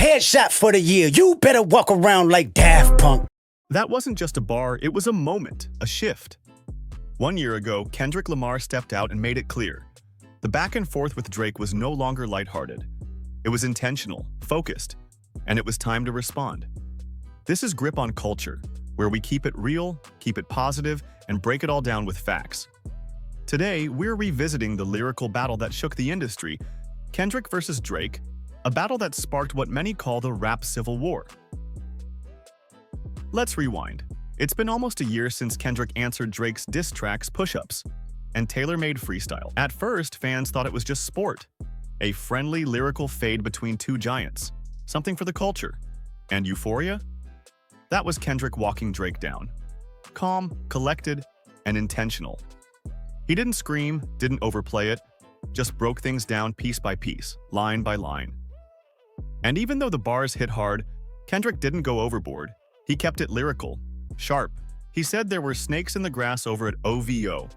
headshot for the year. You better walk around like Daft Punk. That wasn't just a bar, it was a moment, a shift. 1 year ago, Kendrick Lamar stepped out and made it clear. The back and forth with Drake was no longer lighthearted. It was intentional, focused, and it was time to respond. This is Grip on Culture, where we keep it real, keep it positive, and break it all down with facts. Today, we're revisiting the lyrical battle that shook the industry, Kendrick versus Drake, a battle that sparked what many call the rap civil war. Let's rewind. It's been almost a year since Kendrick answered Drake's diss tracks Push-Ups and tailor-made freestyle. At first, fans thought it was just sport, a friendly lyrical fade between two giants, something for the culture. And Euphoria? That was Kendrick walking Drake down. Calm, collected, and intentional. He didn't scream, didn't overplay it, just broke things down piece by piece, line by line. And even though the bars hit hard, Kendrick didn't go overboard. He kept it lyrical, sharp. He said there were snakes in the grass over at OVO,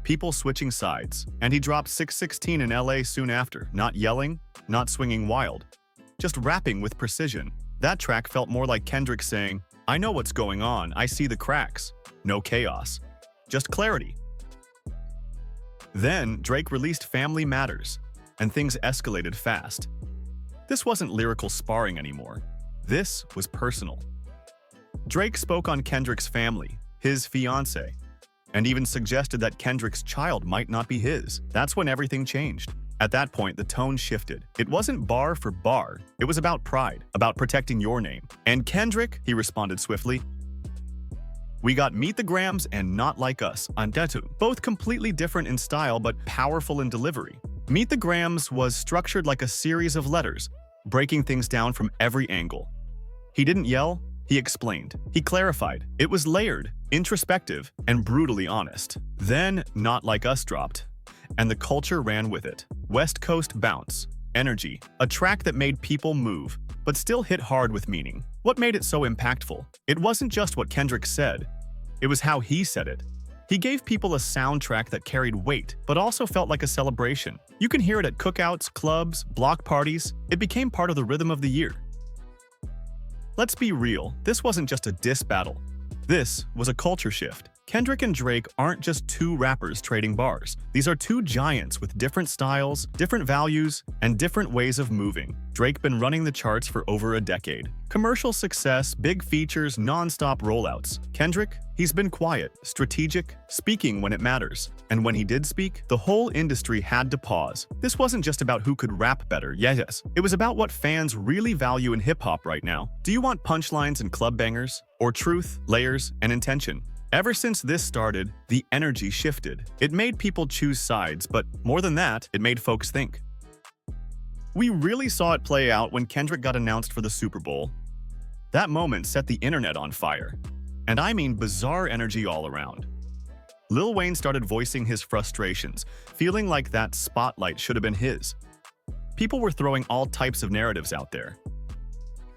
people switching sides, and he dropped 616 in LA soon after, not yelling, not swinging wild, just rapping with precision. That track felt more like Kendrick saying, "I know what's going on, I see the cracks." No chaos, just clarity. Then, Drake released Family Matters, and things escalated fast. This wasn't lyrical sparring anymore. This was personal. Drake spoke on Kendrick's family, his fiancée, and even suggested that Kendrick's child might not be his. That's when everything changed. At that point, the tone shifted. It wasn't bar for bar. It was about pride, about protecting your name. And Kendrick, he responded swiftly, "We got Meet the Grams and Not Like Us on Kdot, both completely different in style but powerful in delivery. Meet the Grams was structured like a series of letters, breaking things down from every angle. He didn't yell, he explained. He clarified. It was layered, introspective, and brutally honest. Then Not Like Us dropped, and the culture ran with it. West Coast bounce, energy, a track that made people move, but still hit hard with meaning. What made it so impactful? It wasn't just what Kendrick said, it was how he said it. He gave people a soundtrack that carried weight, but also felt like a celebration. You can hear it at cookouts, clubs, block parties. It became part of the rhythm of the year. Let's be real, this wasn't just a diss battle. This was a culture shift. Kendrick and Drake aren't just two rappers trading bars. These are two giants with different styles, different values, and different ways of moving. Drake been running the charts for over a decade. Commercial success, big features, non-stop rollouts. Kendrick, he's been quiet, strategic, speaking when it matters. And when he did speak, the whole industry had to pause. This wasn't just about who could rap better, yes. It was about what fans really value in hip-hop right now. Do you want punchlines and club bangers? Or truth, layers, and intention? Ever since this started, the energy shifted. It made people choose sides, but more than that, it made folks think. We really saw it play out when Kendrick got announced for the Super Bowl. That moment set the internet on fire. And I mean bizarre energy all around. Lil Wayne started voicing his frustrations, feeling like that spotlight should have been his. People were throwing all types of narratives out there.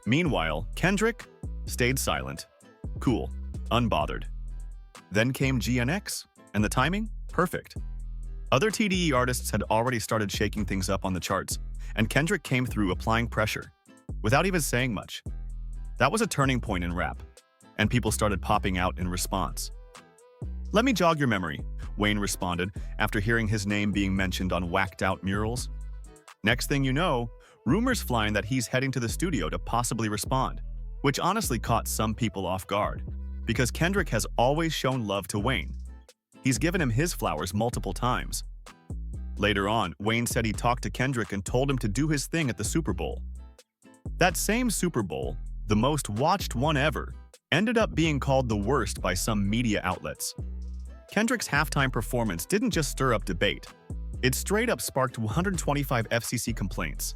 Meanwhile, Kendrick stayed silent, cool, unbothered. Then came GNX, and the timing? Perfect. Other TDE artists had already started shaking things up on the charts, and Kendrick came through applying pressure, without even saying much. That was a turning point in rap, and people started popping out in response. "Let me jog your memory," Wayne responded after hearing his name being mentioned on whacked-out murals. Next thing you know, rumors flying that he's heading to the studio to possibly respond, which honestly caught some people off guard. Because Kendrick has always shown love to Wayne. He's given him his flowers multiple times. Later on, Wayne said he talked to Kendrick and told him to do his thing at the Super Bowl. That same Super Bowl, the most watched one ever, ended up being called the worst by some media outlets. Kendrick's halftime performance didn't just stir up debate. It straight up sparked 125 FCC complaints.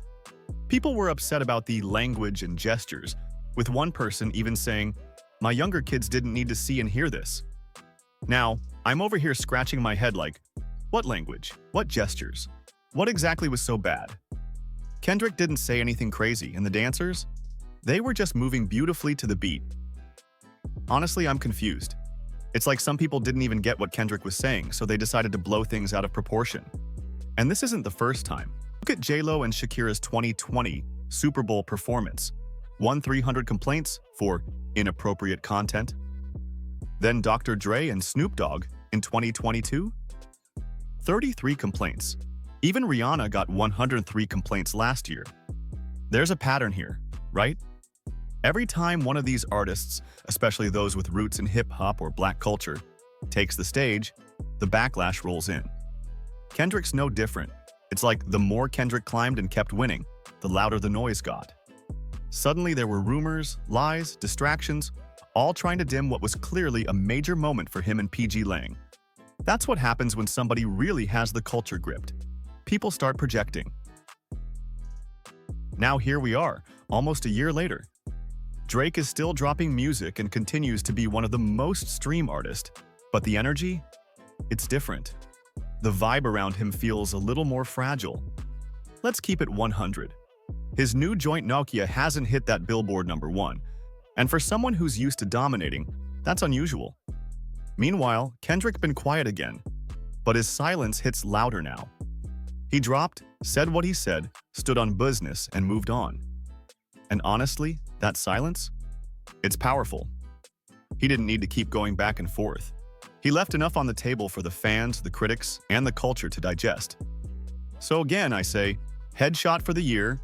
People were upset about the language and gestures, with one person even saying, "My younger kids didn't need to see and hear this." Now, I'm over here scratching my head like, what language? What gestures? What exactly was so bad? Kendrick didn't say anything crazy, and the dancers? They were just moving beautifully to the beat. Honestly, I'm confused. It's like some people didn't even get what Kendrick was saying, so they decided to blow things out of proportion. And this isn't the first time. Look at J-Lo and Shakira's 2020 Super Bowl performance. won 300 complaints for inappropriate content. Then Dr. Dre and Snoop Dogg in 2022, 33 complaints. Even Rihanna got 103 complaints last year. There's a pattern here, right? Every time one of these artists, especially those with roots in hip-hop or black culture, takes the stage, the backlash rolls in. Kendrick's no different. It's like the more Kendrick climbed and kept winning, the louder the noise got. Suddenly there were rumors, lies, distractions, all trying to dim what was clearly a major moment for him and PG Lang. That's what happens when somebody really has the culture gripped. People start projecting. Now here we are, almost a year later. Drake is still dropping music and continues to be one of the most streamed artists, but the energy? It's different. The vibe around him feels a little more fragile. Let's keep it 100. His new joint Nokia hasn't hit that Billboard #1, and for someone who's used to dominating, that's unusual. Meanwhile, Kendrick been quiet again, but his silence hits louder now. He dropped, said what he said, stood on business, and moved on. And honestly, that silence? It's powerful. He didn't need to keep going back and forth. He left enough on the table for the fans, the critics, and the culture to digest. So again, I say, headshot for the year,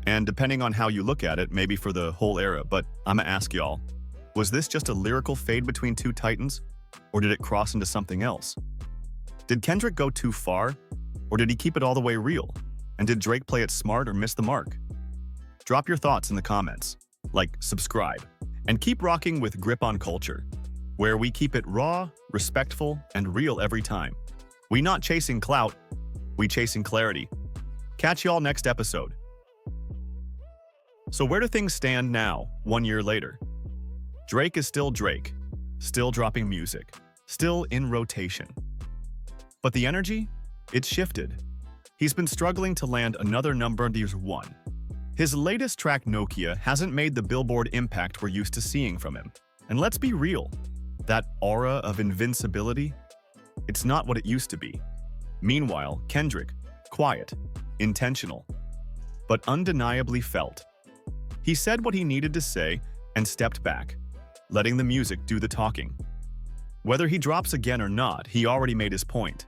and depending on how you look at it, maybe for the whole era, but I'ma ask y'all, was this just a lyrical fade between two titans, or did it cross into something else? Did Kendrick go too far, or did he keep it all the way real? And did Drake play it smart or miss the mark? Drop your thoughts in the comments, like, subscribe, and keep rocking with Grip on Culture, where we keep it raw, respectful, and real every time. We not chasing clout, we chasing clarity. Catch y'all next episode. So where do things stand now, 1 year later? Drake is still Drake, still dropping music, still in rotation. But the energy? It's shifted. He's been struggling to land another #1. His latest track, Nokia, hasn't made the Billboard impact we're used to seeing from him. And let's be real, that aura of invincibility? It's not what it used to be. Meanwhile, Kendrick, quiet, intentional, but undeniably felt. He said what he needed to say and stepped back, letting the music do the talking. Whether he drops again or not, he already made his point.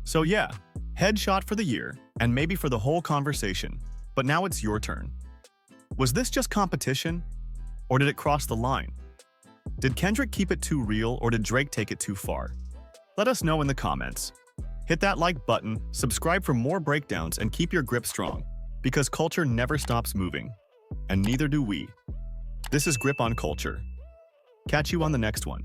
So yeah, headshot for the year, and maybe for the whole conversation, but now it's your turn. Was this just competition? Or did it cross the line? Did Kendrick keep it too real, or did Drake take it too far? Let us know in the comments. Hit that like button, subscribe for more breakdowns, and keep your grip strong, because culture never stops moving, and neither do we. This is Grip on Culture. Catch you on the next one.